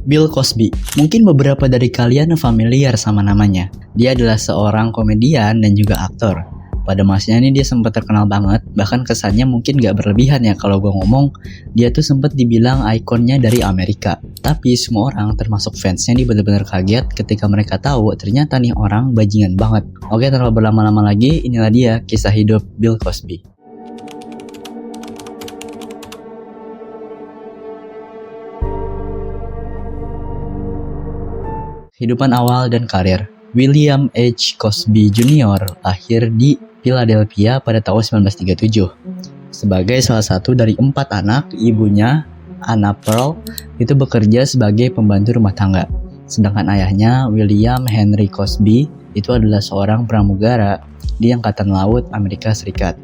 Bill Cosby. Mungkin beberapa dari kalian familiar sama namanya. Dia adalah seorang komedian dan juga aktor. Pada masanya ini dia sempat terkenal banget, bahkan kesannya mungkin gak berlebihan ya kalau gue ngomong, dia tuh sempat dibilang ikonnya dari Amerika. Tapi semua orang termasuk fansnya ini benar-benar kaget ketika mereka tahu ternyata nih orang bajingan banget. Oke, tanpa berlama-lama lagi, inilah dia kisah hidup Bill Cosby. Kehidupan awal dan karir. William H. Cosby Jr. lahir di Philadelphia pada tahun 1937. Sebagai salah satu dari 4 anak, ibunya, Anna Pearl, itu bekerja sebagai pembantu rumah tangga. Sedangkan ayahnya, William Henry Cosby, itu adalah seorang pramugara di Angkatan Laut Amerika Serikat.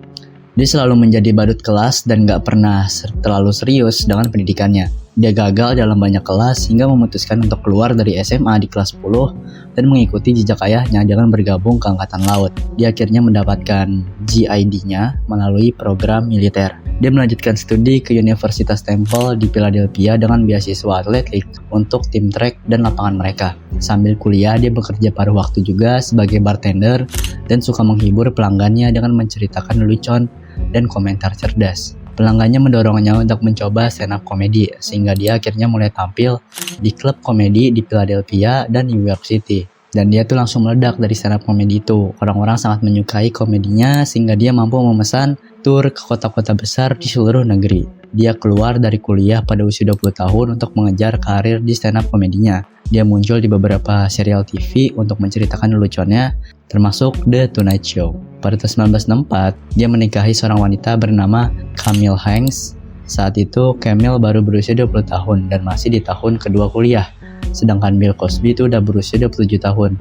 Dia selalu menjadi badut kelas dan gak pernah terlalu serius dengan pendidikannya. Dia gagal dalam banyak kelas hingga memutuskan untuk keluar dari SMA di kelas 10 dan mengikuti jejak ayahnya dengan bergabung ke Angkatan Laut. Dia akhirnya mendapatkan GID-nya melalui program militer. Dia melanjutkan studi ke Universitas Temple di Philadelphia dengan beasiswa atletik untuk tim trek dan lapangan mereka. Sambil kuliah, dia bekerja paruh waktu juga sebagai bartender dan suka menghibur pelanggannya dengan menceritakan lelucon dan komentar cerdas. Pelanggannya mendorongnya untuk mencoba stand up komedi, sehingga dia akhirnya mulai tampil di klub komedi di Philadelphia dan New York City. Dan dia tuh langsung meledak dari stand up komedi itu. Orang-orang sangat menyukai komedinya sehingga dia mampu memesan tur ke kota-kota besar di seluruh negeri. Dia keluar dari kuliah pada usia 20 tahun untuk mengejar karir di stand up komedinya. Dia muncul di beberapa serial TV untuk menceritakan leluconnya, termasuk The Tonight Show. Pada tahun 1964, dia menikahi seorang wanita bernama Camille Hanks. Saat itu, Camille baru berusia 20 tahun dan masih di tahun kedua kuliah. Sedangkan Bill Cosby itu udah berusia 27 tahun.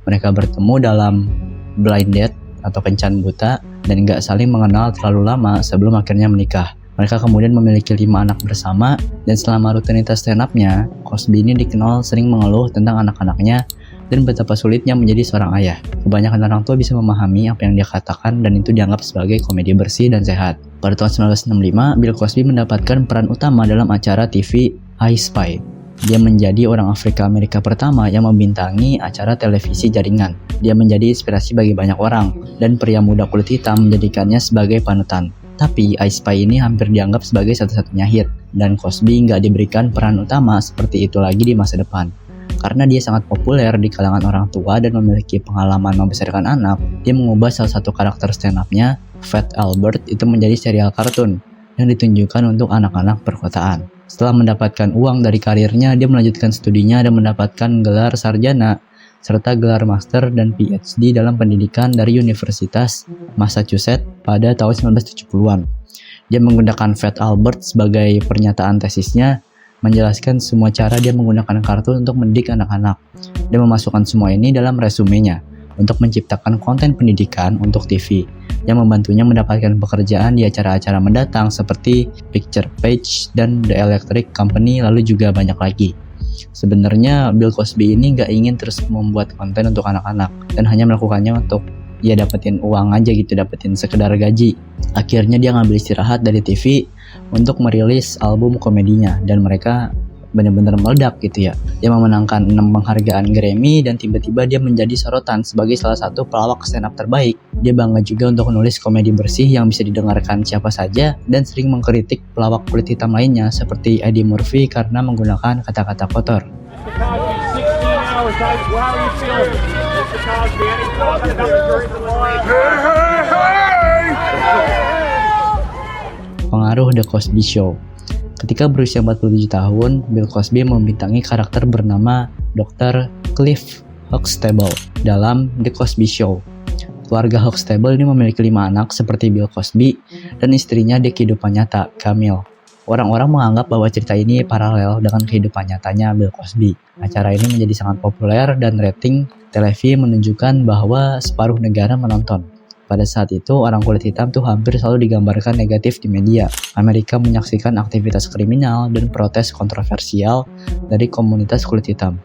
Mereka bertemu dalam blind date atau kencan buta dan gak saling mengenal terlalu lama sebelum akhirnya menikah. Mereka kemudian memiliki 5 anak bersama dan selama rutinitas stand up-nya, Cosby ini dikenal sering mengeluh tentang anak-anaknya dan betapa sulitnya menjadi seorang ayah. Kebanyakan orang tua bisa memahami apa yang dia katakan dan itu dianggap sebagai komedi bersih dan sehat. Pada tahun 1965, Bill Cosby mendapatkan peran utama dalam acara TV I Spy. Dia menjadi orang Afrika Amerika pertama yang membintangi acara televisi jaringan. Dia menjadi inspirasi bagi banyak orang dan pria muda kulit hitam menjadikannya sebagai panutan. Tapi I Spy ini hampir dianggap sebagai satu-satunya hit dan Cosby nggak diberikan peran utama seperti itu lagi di masa depan. Karena dia sangat populer di kalangan orang tua dan memiliki pengalaman membesarkan anak, dia mengubah salah satu karakter stand up-nya, Fat Albert, itu menjadi serial kartun yang ditunjukkan untuk anak-anak perkotaan. Setelah mendapatkan uang dari karirnya, dia melanjutkan studinya dan mendapatkan gelar sarjana serta gelar master dan PhD dalam pendidikan dari Universitas Massachusetts pada tahun 1970-an. Dia menggunakan Fat Albert sebagai pernyataan tesisnya, menjelaskan semua cara dia menggunakan kartun untuk mendidik anak-anak. Dia memasukkan semua ini dalam resumenya untuk menciptakan konten pendidikan untuk TV yang membantunya mendapatkan pekerjaan di acara-acara mendatang seperti Picture Page dan The Electric Company, lalu juga banyak lagi. Sebenarnya Bill Cosby ini gak ingin terus membuat konten untuk anak-anak dan hanya melakukannya untuk ya dapetin uang aja gitu, dapetin sekedar gaji. Akhirnya dia ngambil istirahat dari TV untuk merilis album komedinya dan mereka benar-benar meledak gitu ya. Dia memenangkan 6 penghargaan Grammy dan tiba-tiba dia menjadi sorotan sebagai salah satu pelawak stand up terbaik. Dia bangga juga untuk menulis komedi bersih yang bisa didengarkan siapa saja dan sering mengkritik pelawak kulit hitam lainnya seperti Eddie Murphy karena menggunakan kata-kata kotor. Pengaruh The Cosby Show. Ketika berusia 47 tahun, Bill Cosby membintangi karakter bernama Dr. Cliff Huxtable dalam The Cosby Show. Keluarga Huxtable ini memiliki 5 anak seperti Bill Cosby dan istrinya di kehidupan nyata, Camille. Orang-orang menganggap bahwa cerita ini paralel dengan kehidupan nyatanya Bill Cosby. Acara ini menjadi sangat populer dan rating televisi menunjukkan bahwa separuh negara menonton. Pada saat itu, orang kulit hitam tuh hampir selalu digambarkan negatif di media. Amerika menyaksikan aktivitas kriminal dan protes kontroversial dari komunitas kulit hitam.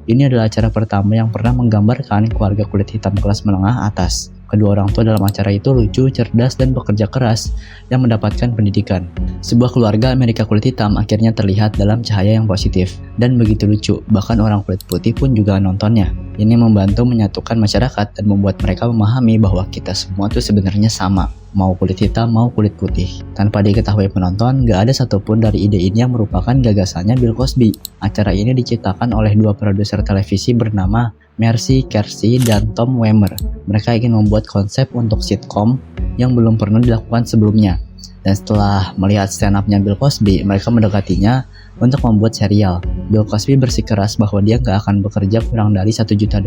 Ini adalah acara pertama yang pernah menggambarkan keluarga kulit hitam kelas menengah atas. Kedua orang tua dalam acara itu lucu, cerdas, dan bekerja keras yang mendapatkan pendidikan. Sebuah keluarga Amerika kulit hitam akhirnya terlihat dalam cahaya yang positif dan begitu lucu, bahkan orang kulit putih pun juga nontonnya. Ini membantu menyatukan masyarakat dan membuat mereka memahami bahwa kita semua tuh sebenarnya sama, mau kulit hitam mau kulit putih. Tanpa diketahui penonton, gak ada satupun dari ide ini yang merupakan gagasannya Bill Cosby. Acara ini diciptakan oleh dua produser televisi bernama Mercy Kersey dan Tom Wemmer. Mereka ingin membuat konsep untuk sitcom yang belum pernah dilakukan sebelumnya. Dan setelah melihat stand up-nya Bill Cosby, mereka mendekatinya untuk membuat serial. Bill Cosby bersikeras bahwa dia nggak akan bekerja kurang dari $1 juta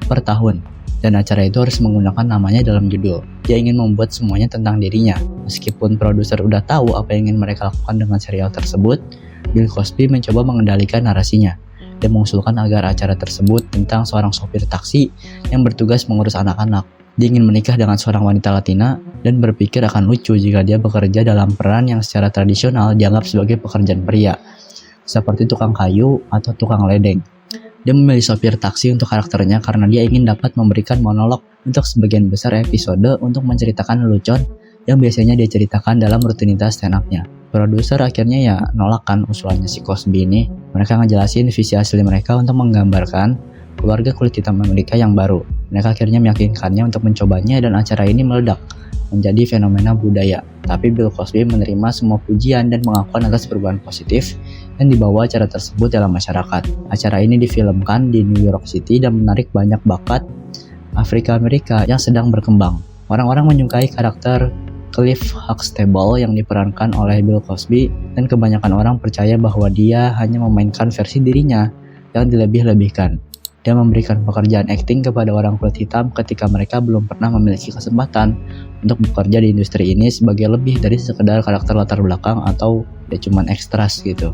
per tahun. Dan acara itu harus menggunakan namanya dalam judul. Dia ingin membuat semuanya tentang dirinya. Meskipun produser udah tahu apa yang ingin mereka lakukan dengan serial tersebut, Bill Cosby mencoba mengendalikan narasinya. Dia mengusulkan agar acara tersebut tentang seorang sopir taksi yang bertugas mengurus anak-anak. Dia ingin menikah dengan seorang wanita Latina dan berpikir akan lucu jika dia bekerja dalam peran yang secara tradisional dianggap sebagai pekerjaan pria, seperti tukang kayu atau tukang ledeng. Dia memilih sopir taksi untuk karakternya karena dia ingin dapat memberikan monolog untuk sebagian besar episode untuk menceritakan lelucon yang biasanya dia ceritakan dalam rutinitas stand up-nya. Produser akhirnya ya nolakkan usulannya si Cosby ini. Mereka ngejelasin visi asli mereka untuk menggambarkan keluarga kulit hitam Amerika yang baru. Mereka akhirnya meyakinkannya untuk mencobanya dan acara ini meledak menjadi fenomena budaya. Tapi Bill Cosby menerima semua pujian dan mengakuan atas perubahan positif yang dibawa acara tersebut dalam masyarakat. Acara ini difilmkan di New York City dan menarik banyak bakat Afrika Amerika yang sedang berkembang. Orang-orang menyukai karakter Cliff Huxtable yang diperankan oleh Bill Cosby dan kebanyakan orang percaya bahwa dia hanya memainkan versi dirinya yang dilebih-lebihkan. Dia memberikan pekerjaan akting kepada orang kulit hitam ketika mereka belum pernah memiliki kesempatan untuk bekerja di industri ini sebagai lebih dari sekedar karakter latar belakang atau ya cuman ekstras gitu.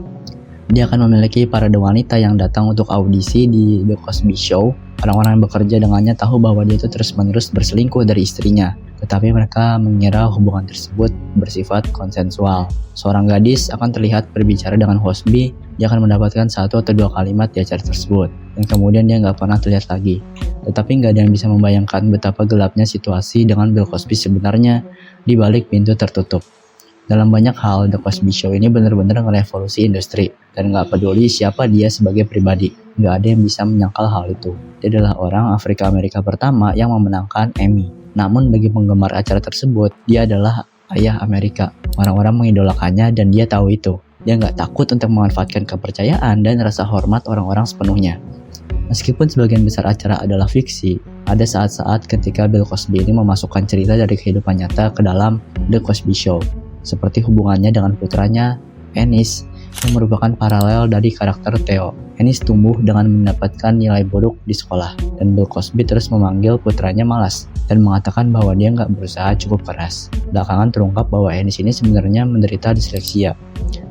Dia akan memiliki parade wanita yang datang untuk audisi di The Cosby Show. Orang-orang yang bekerja dengannya tahu bahwa dia itu terus-menerus berselingkuh dari istrinya, tetapi mereka mengira hubungan tersebut bersifat konsensual. Seorang gadis akan terlihat berbicara dengan Cosby, dia akan mendapatkan 1 atau 2 kalimat di acara tersebut, dan kemudian dia nggak pernah terlihat lagi. Tetapi nggak ada yang bisa membayangkan betapa gelapnya situasi dengan Bill Cosby sebenarnya di balik pintu tertutup. Dalam banyak hal, The Cosby Show ini benar-benar ngerevolusi industri, dan nggak peduli siapa dia sebagai pribadi, nggak ada yang bisa menyangkal hal itu. Dia adalah orang Afrika Amerika pertama yang memenangkan Emmy. Namun bagi penggemar acara tersebut, dia adalah ayah Amerika. Orang-orang mengidolakannya dan dia tahu itu. Dia nggak takut untuk memanfaatkan kepercayaan dan rasa hormat orang-orang sepenuhnya. Meskipun sebagian besar acara adalah fiksi, ada saat-saat ketika Bill Cosby ini memasukkan cerita dari kehidupan nyata ke dalam The Cosby Show. Seperti hubungannya dengan putranya, Ennis, yang merupakan paralel dari karakter Theo. Ennis tumbuh dengan mendapatkan nilai buruk di sekolah, dan Bill Cosby terus memanggil putranya malas, dan mengatakan bahwa dia nggak berusaha cukup keras. Belakangan terungkap bahwa Ennis ini sebenarnya menderita disleksia.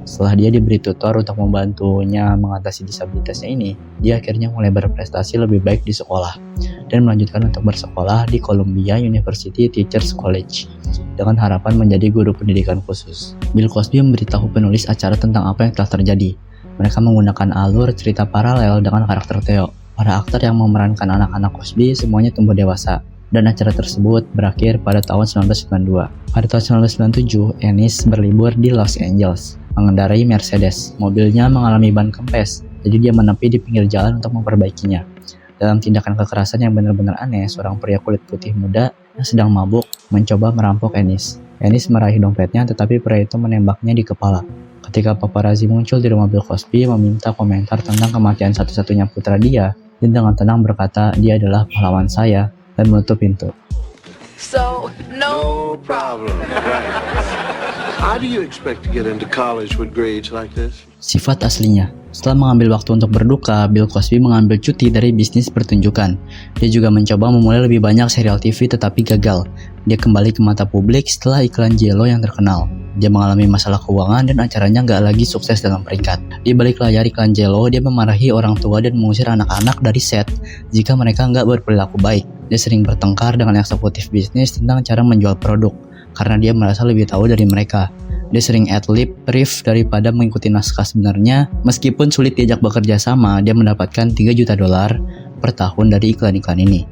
Setelah dia diberi tutor untuk membantunya mengatasi disabilitasnya ini, dia akhirnya mulai berprestasi lebih baik di sekolah, dan melanjutkan untuk bersekolah di Columbia University Teachers College dengan harapan menjadi guru pendidikan khusus. Bill Cosby memberitahu penulis acara tentang apa yang telah terjadi. Mereka menggunakan alur cerita paralel dengan karakter Theo. Para aktor yang memerankan anak-anak Cosby semuanya tumbuh dewasa, dan acara tersebut berakhir pada tahun 1992. Pada tahun 1997, Ennis berlibur di Los Angeles, mengendarai Mercedes. Mobilnya mengalami ban kempes, jadi dia menepi di pinggir jalan untuk memperbaikinya. Dalam tindakan kekerasan yang benar-benar aneh, seorang pria kulit putih muda yang sedang mabuk mencoba merampok Ennis. Ennis meraih dompetnya, tetapi pria itu menembaknya di kepala. Ketika paparazzi muncul di rumah Bill Cosby meminta komentar tentang kematian satu-satunya putra dia, dia dengan tenang berkata dia adalah pahlawan saya dan menutup pintu. So, no problem. How do you expect to get into college with grades like this? Sifat aslinya. Setelah mengambil waktu untuk berduka, Bill Cosby mengambil cuti dari bisnis pertunjukan. Dia juga mencoba memulai lebih banyak serial TV tetapi gagal. Dia kembali ke mata publik setelah iklan Jello yang terkenal. Dia mengalami masalah keuangan dan acaranya nggak lagi sukses dalam peringkat. Di balik layar iklan Jello, dia memarahi orang tua dan mengusir anak-anak dari set jika mereka nggak berperilaku baik. Dia sering bertengkar dengan eksekutif bisnis tentang cara menjual produk, karena dia merasa lebih tahu dari mereka. Dia sering ad-lib riff daripada mengikuti naskah sebenarnya. Meskipun sulit diajak bekerja sama, dia mendapatkan $3 juta per tahun dari iklan-iklan ini.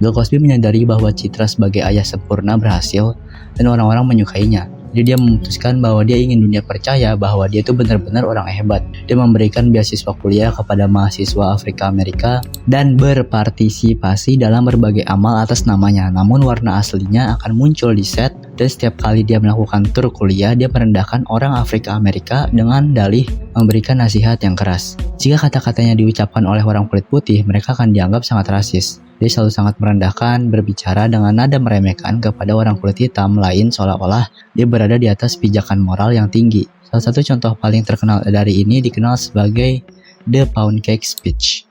Bill Cosby menyadari bahwa citra sebagai ayah sempurna berhasil dan orang-orang menyukainya. Jadi dia memutuskan bahwa dia ingin dunia percaya bahwa dia itu benar-benar orang hebat. Dia memberikan beasiswa kuliah kepada mahasiswa Afrika Amerika dan berpartisipasi dalam berbagai amal atas namanya. Namun warna aslinya akan muncul di set, dan setiap kali dia melakukan tur kuliah, dia merendahkan orang Afrika Amerika dengan dalih memberikan nasihat yang keras. Jika kata-katanya diucapkan oleh orang kulit putih, mereka akan dianggap sangat rasis. Dia selalu sangat merendahkan, berbicara dengan nada meremehkan kepada orang kulit hitam lain seolah-olah dia berada di atas pijakan moral yang tinggi. Salah satu contoh paling terkenal dari ini dikenal sebagai The Pound Cake Speech.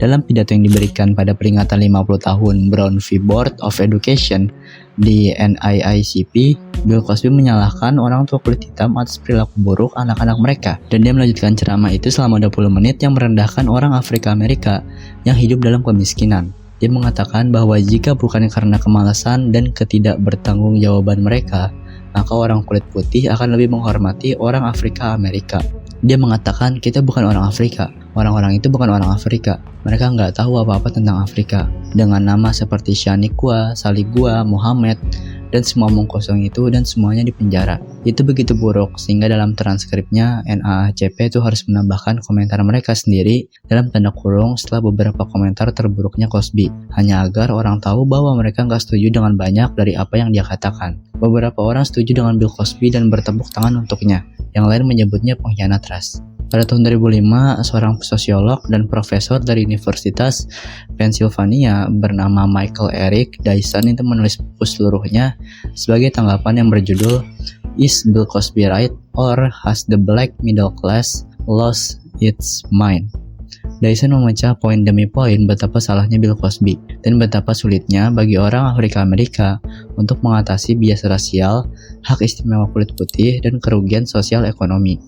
Dalam pidato yang diberikan pada peringatan 50 tahun Brown v. Board of Education di NIICP, Bill Cosby menyalahkan orang tua kulit hitam atas perilaku buruk anak-anak mereka, dan dia melanjutkan ceramah itu selama 20 menit yang merendahkan orang Afrika Amerika yang hidup dalam kemiskinan. Dia mengatakan bahwa jika bukan karena kemalasan dan ketidakbertanggungjawaban mereka, maka orang kulit putih akan lebih menghormati orang Afrika Amerika. Dia mengatakan kita bukan orang Afrika, orang-orang itu bukan orang Afrika, mereka nggak tahu apa-apa tentang Afrika. Dengan nama seperti Shaniqua, Saligua, Muhammad, dan semua omong kosong itu dan semuanya dipenjara. Itu begitu buruk sehingga dalam transkripnya NAACP itu harus menambahkan komentar mereka sendiri dalam tanda kurung setelah beberapa komentar terburuknya Cosby, hanya agar orang tahu bahwa mereka nggak setuju dengan banyak dari apa yang dia katakan. Beberapa orang setuju dengan Bill Cosby dan bertepuk tangan untuknya, yang lain menyebutnya pengkhianat ras. Pada tahun 2005, seorang sosiolog dan profesor dari Universitas Pennsylvania bernama Michael Eric Dyson itu menulis buku seluruhnya sebagai tanggapan yang berjudul Is Bill Cosby Right or Has the Black Middle Class Lost Its Mind? Dyson memecah poin demi poin betapa salahnya Bill Cosby dan betapa sulitnya bagi orang Afrika Amerika untuk mengatasi bias rasial, hak istimewa kulit putih, dan kerugian sosial ekonomi.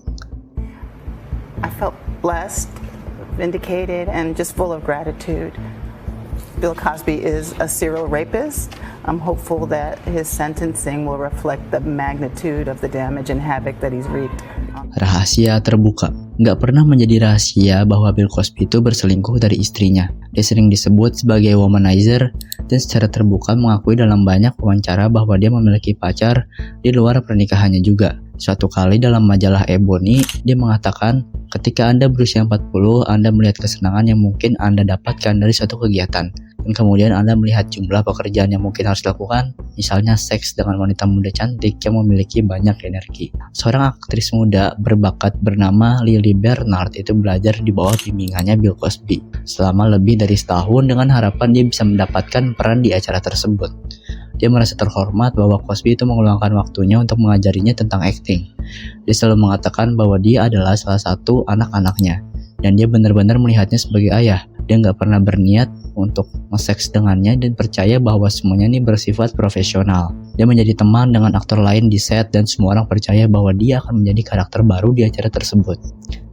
I felt blessed, vindicated, and just full of gratitude. Bill Cosby is a serial rapist. I'm hopeful that his sentencing will reflect the magnitude of the damage and havoc that he's wreaked. Rahasia terbuka. Nggak pernah menjadi rahasia bahwa Bill Cosby itu berselingkuh dari istrinya. Dia sering disebut sebagai womanizer dan secara terbuka mengakui dalam banyak wawancara bahwa dia memiliki pacar di luar pernikahannya juga. Suatu kali dalam majalah Ebony, dia mengatakan, ketika Anda berusia 40, Anda melihat kesenangan yang mungkin Anda dapatkan dari suatu kegiatan. Dan kemudian Anda melihat jumlah pekerjaan yang mungkin harus dilakukan, misalnya seks dengan wanita muda cantik yang memiliki banyak energi. Seorang aktris muda berbakat bernama Lily Bernard itu belajar di bawah bimbingannya Bill Cosby selama lebih dari setahun dengan harapan dia bisa mendapatkan peran di acara tersebut. Dia merasa terhormat bahwa Cosby itu meluangkan waktunya untuk mengajarinya tentang acting. Dia selalu mengatakan bahwa dia adalah salah satu anak-anaknya, dan dia benar-benar melihatnya sebagai ayah. Dia nggak pernah berniat untuk nge-seks dengannya dan percaya bahwa semuanya ini bersifat profesional. Dia menjadi teman dengan aktor lain di set dan semua orang percaya bahwa dia akan menjadi karakter baru di acara tersebut.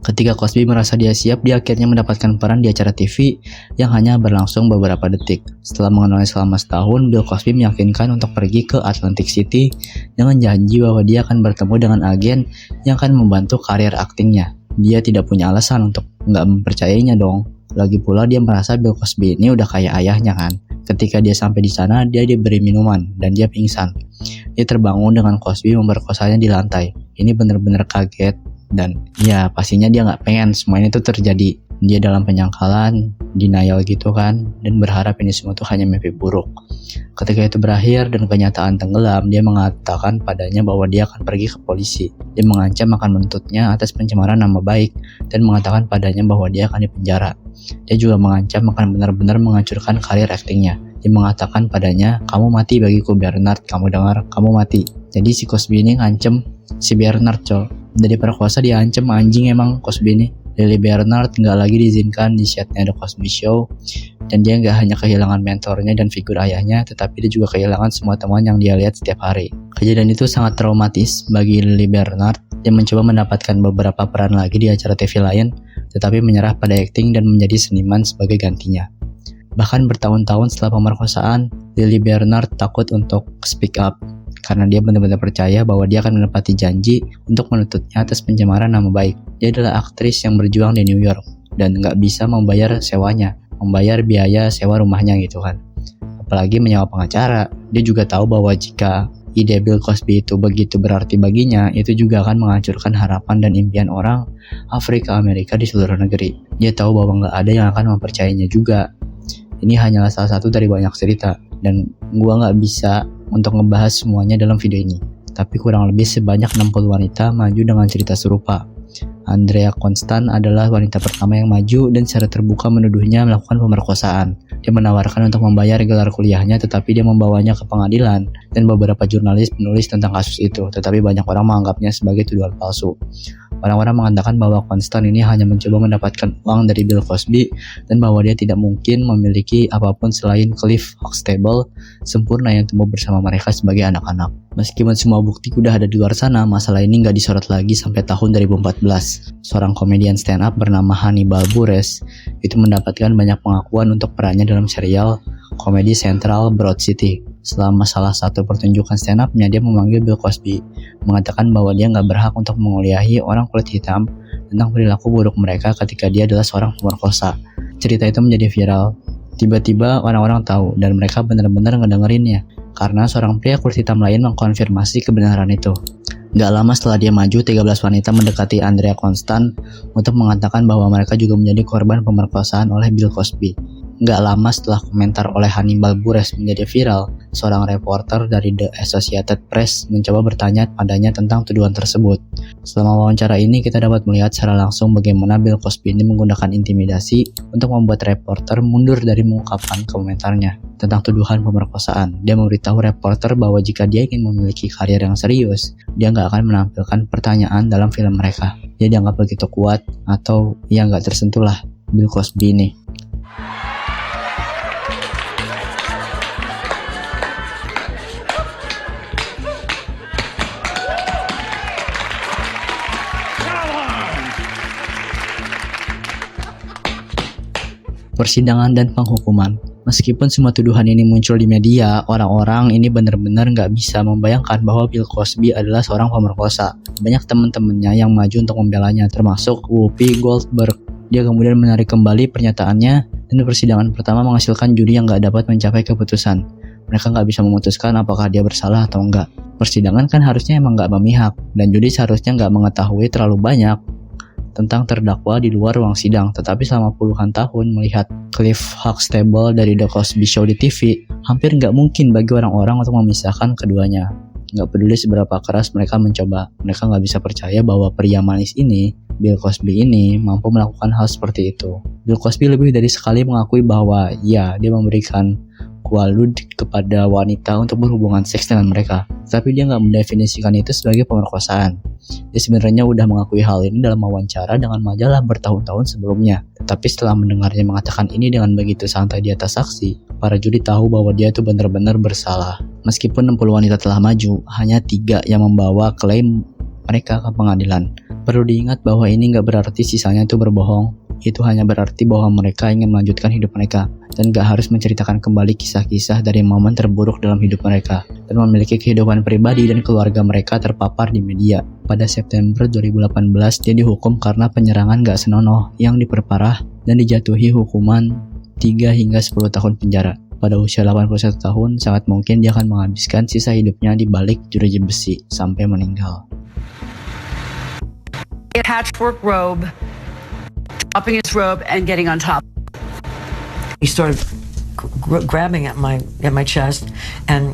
Ketika Cosby merasa dia siap, dia akhirnya mendapatkan peran di acara TV yang hanya berlangsung beberapa detik. Setelah mengenalnya selama setahun, Bill Cosby meyakinkan untuk pergi ke Atlantic City dengan janji bahwa dia akan bertemu dengan agen yang akan membantu karir aktingnya. Dia tidak punya alasan untuk nggak mempercayainya dong. Lagi pula dia merasa Bill Cosby ini udah kayak ayahnya kan. Ketika dia sampai di sana, dia diberi minuman dan dia pingsan. Dia terbangun dengan Cosby memperkosanya di lantai. Ini benar-benar kaget dan ya pastinya dia nggak pengen semuanya itu terjadi. Dia dalam penyangkalan, denial gitu kan, dan berharap ini semua itu hanya mimpi buruk. Ketika itu berakhir dan kenyataan tenggelam, dia mengatakan padanya bahwa dia akan pergi ke polisi. Dia mengancam akan menuntutnya atas pencemaran nama baik dan mengatakan padanya bahwa dia akan dipenjara. Dia juga mengancam akan benar-benar menghancurkan karir aktingnya. Dia mengatakan padanya, kamu mati bagiku Bernard, kamu dengar, kamu mati. Jadi si Cosby ini ngancem si Bernard Dari perkosa dia ancam anjing emang Cosby ini. Lily Bernard nggak lagi diizinkan di setnya The Cosby Show, dan dia nggak hanya kehilangan mentornya dan figur ayahnya, tetapi dia juga kehilangan semua teman yang dia lihat setiap hari. Kejadian itu sangat traumatis bagi Lily Bernard. Dia mencoba mendapatkan beberapa peran lagi di acara TV lain, tetapi menyerah pada akting dan menjadi seniman sebagai gantinya. Bahkan bertahun-tahun setelah pemerkosaan, Lily Bernard takut untuk speak up karena dia benar-benar percaya bahwa dia akan menepati janji untuk menuntutnya atas pencemaran nama baik. Dia adalah aktris yang berjuang di New York dan nggak bisa membayar sewanya, membayar biaya sewa rumahnya gitu kan. apalagi menyewa pengacara. Dia juga tahu bahwa jika ide Bill Cosby itu begitu berarti baginya, itu juga akan menghancurkan harapan dan impian orang Afrika Amerika di seluruh negeri. Dia tahu bahwa nggak ada yang akan mempercayainya juga. Ini hanyalah salah satu dari banyak cerita, dan gua nggak bisa untuk ngebahas semuanya dalam video ini. Tapi kurang lebih sebanyak 60 wanita maju dengan cerita serupa. Andrea Constant adalah wanita pertama yang maju dan secara terbuka menuduhnya melakukan pemerkosaan. Dia menawarkan untuk membayar gelar kuliahnya, tetapi dia membawanya ke pengadilan, dan beberapa jurnalis menulis tentang kasus itu, tetapi banyak orang menganggapnya sebagai tuduhan palsu. Orang-orang mengatakan bahwa Constant ini hanya mencoba mendapatkan uang dari Bill Cosby dan bahwa dia tidak mungkin memiliki apapun selain Cliff Huxtable sempurna yang tumbuh bersama mereka sebagai anak-anak. Meskipun semua bukti udah ada di luar sana, masalah ini nggak disorot lagi sampai tahun 2014. Seorang komedian stand up bernama Hannibal Buress itu mendapatkan banyak pengakuan untuk perannya dalam serial komedi Central Broad City. Selama salah satu pertunjukan stand up-nya, dia memanggil Bill Cosby, mengatakan bahwa dia nggak berhak untuk menguliahi orang kulit hitam tentang perilaku buruk mereka ketika dia adalah seorang pemerkosa. Cerita itu menjadi viral. Tiba-tiba orang-orang tahu dan mereka benar-benar ngedengerinnya, karena seorang pria kulit hitam lain mengkonfirmasi kebenaran itu. Gak lama setelah dia maju, 13 wanita mendekati Andrea Constant untuk mengatakan bahwa mereka juga menjadi korban pemerkosaan oleh Bill Cosby. Gak lama setelah komentar oleh Hannibal Buress menjadi viral, seorang reporter dari The Associated Press mencoba bertanya padanya tentang tuduhan tersebut. Selama wawancara ini, kita dapat melihat secara langsung bagaimana Bill Cosby ini menggunakan intimidasi untuk membuat reporter mundur dari mengungkapkan komentarnya tentang tuduhan pemerkosaan. Dia memberitahu reporter bahwa jika dia ingin memiliki karir yang serius, dia nggak akan menampilkan pertanyaan dalam film mereka. Dia dianggap begitu kuat atau ia nggak tersentuh lah Bill Cosby ini. Persidangan dan penghukuman. Meskipun semua tuduhan ini muncul di media, orang-orang ini benar-benar nggak bisa membayangkan bahwa Bill Cosby adalah seorang pemerkosa. Banyak teman-temannya yang maju untuk membelanya, termasuk Whoopi Goldberg. Dia kemudian menarik kembali pernyataannya, dan persidangan pertama menghasilkan juri yang nggak dapat mencapai keputusan. Mereka nggak bisa memutuskan apakah dia bersalah atau enggak. Persidangan kan harusnya emang nggak memihak, dan juri seharusnya nggak mengetahui terlalu banyak tentang terdakwa di luar ruang sidang. Tetapi selama puluhan tahun melihat Cliff Huxtable dari The Cosby Show di TV, hampir nggak mungkin bagi orang-orang untuk memisahkan keduanya. Nggak peduli seberapa keras mereka mencoba, mereka nggak bisa percaya bahwa pria manis ini, Bill Cosby ini, mampu melakukan hal seperti itu. Bill Cosby lebih dari sekali mengakui bahwa ya, dia memberikan kualud kepada wanita untuk berhubungan seks dengan mereka, tapi dia nggak mendefinisikan itu sebagai pemerkosaan. Dia sebenarnya udah mengakui hal ini dalam wawancara dengan majalah bertahun-tahun sebelumnya. Tetapi setelah mendengarnya mengatakan ini dengan begitu santai di atas saksi, para juri tahu bahwa dia itu benar-benar bersalah. Meskipun 60 wanita telah maju, hanya 3 yang membawa klaim mereka ke pengadilan. Perlu diingat bahwa ini nggak berarti sisanya itu berbohong. Itu hanya berarti bahwa mereka ingin melanjutkan hidup mereka dan gak harus menceritakan kembali kisah-kisah dari momen terburuk dalam hidup mereka dan memiliki kehidupan pribadi dan keluarga mereka terpapar di media. Pada September 2018, dia dihukum karena penyerangan gak senonoh yang diperparah dan dijatuhi hukuman 3 hingga 10 tahun penjara. Pada usia 81 tahun, sangat mungkin dia akan menghabiskan sisa hidupnya di balik jeruji besi sampai meninggal. A patchwork robe, dropping his robe and getting on top. He started grabbing at my chest and,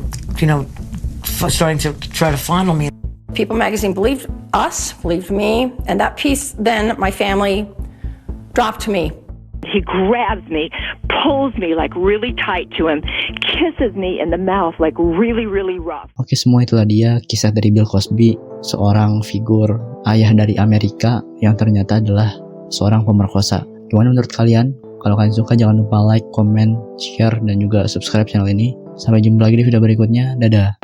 starting to try to fondle me. People magazine believed us, believed me, and that piece then my family dropped me. He grabs me, pulls me like really tight to him, kisses me in the mouth like really, really rough. Oke, semua itulah dia kisah dari Bill Cosby, seorang figur ayah dari Amerika yang ternyata adalah seorang pemerkosa. Gimana menurut kalian? Kalau kalian suka jangan lupa like, comment, share, dan juga subscribe channel ini. Sampai jumpa lagi di video berikutnya. Dadah.